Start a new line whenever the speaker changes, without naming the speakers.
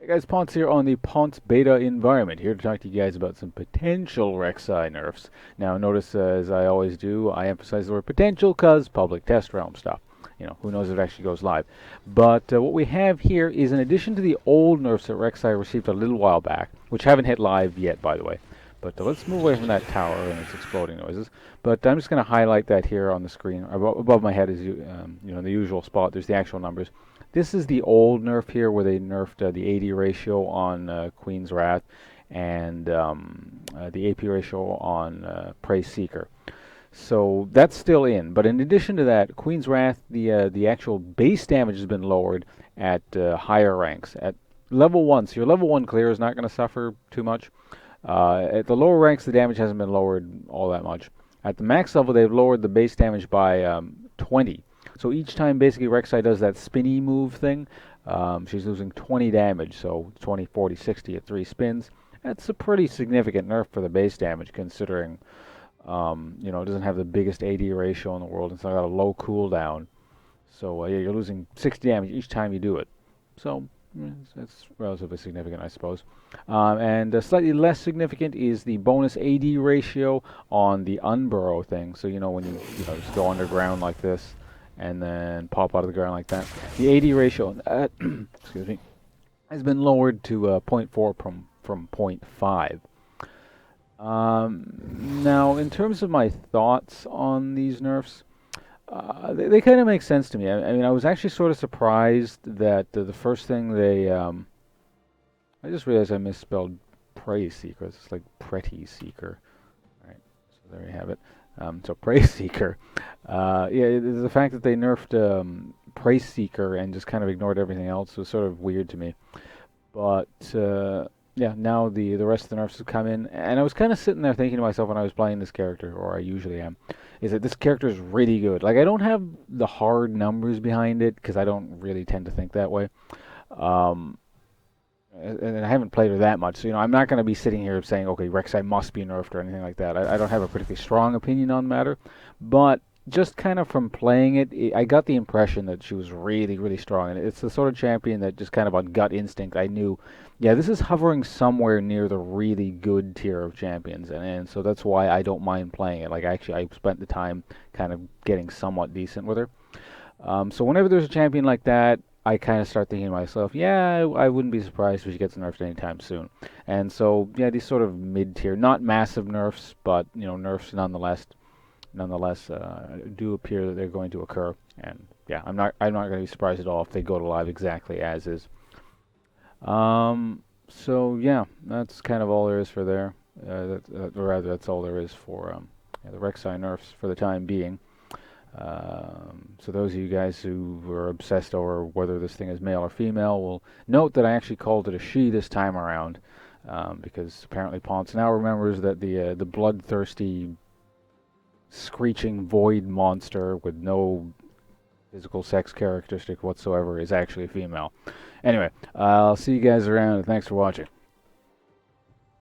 Hey guys, Ponce here on the Ponce Beta environment, here to talk to you guys about some potential Rek'Sai nerfs. Now notice, as I always do, I emphasize the word potential because public test realm stuff. You know, who knows if it actually goes live. But what we have here is in addition to the old nerfs that Rek'Sai received a little while back, which haven't hit live yet, by the way. But let's move away from that tower and its exploding noises. But I'm just going to highlight that here on the screen. Above my head is, you know, in the usual spot, there's the actual numbers. This is the old nerf here where they nerfed the AD ratio on Queen's Wrath and the AP ratio on Praise Seeker. So that's still in. But in addition to that, Queen's Wrath, the actual base damage has been lowered at higher ranks. At level 1, so your level 1 clear is not going to suffer too much. At the lower ranks, the damage hasn't been lowered all that much. At the max level, they've lowered the base damage by 20. So each time basically Rek'Sai does that spinny move thing, she's losing 20 damage, so 20, 40, 60 at 3 spins. That's a pretty significant nerf for the base damage considering, you know, it doesn't have the biggest AD ratio in the world. It's got a low cooldown. So yeah, you're losing 60 damage each time you do it. So that's relatively significant, I suppose. And slightly less significant is the bonus AD ratio on the unburrow thing. So you know when you just go underground like this and then pop out of the ground like that. The AD ratio, excuse me, has been lowered to 0.4 from 0.5. Now, in terms of my thoughts on these nerfs, they kind of make sense to me. I mean, I was actually sort of surprised that the first thing they... I just realized I misspelled Praise Seeker. It's like Pretty Seeker. All right, so there you have it. So Praise Seeker. Yeah, the fact that they nerfed Praise Seeker and just kind of ignored everything else was sort of weird to me. But yeah, now the rest of the nerfs have come in, and I was kind of sitting there thinking to myself when I was playing this character, or I usually am, is that this character is really good. Like I don't have the hard numbers behind it because I don't really tend to think that way. Um, and I haven't played her that much, so you know I'm not going to be sitting here saying, okay, Rek'Sai must be nerfed or anything like that. I don't have a particularly strong opinion on the matter, but just kind of from playing it, I got the impression that she was really, really strong, and it's the sort of champion that just kind of on gut instinct I knew, yeah, this is hovering somewhere near the really good tier of champions, and so that's why I don't mind playing it. Like actually, I spent the time kind of getting somewhat decent with her. So whenever there's a champion like that, I kind of start thinking to myself, yeah, I wouldn't be surprised if she gets nerfed anytime soon. And so, yeah, these sort of mid-tier, not massive nerfs, but you know, nerfs nonetheless do appear that they're going to occur. And yeah, I'm not going to be surprised at all if they go to live exactly as is. So yeah, that's kind of all there is for there. Or rather, that's all there is for yeah, the Rek'Sai nerfs for the time being. So those of you guys who are obsessed over whether this thing is male or female will note that I actually called it a she this time around, because apparently Ponce now remembers that the bloodthirsty, screeching void monster with no physical sex characteristic whatsoever is actually a female. Anyway, I'll see you guys around, and thanks for watching.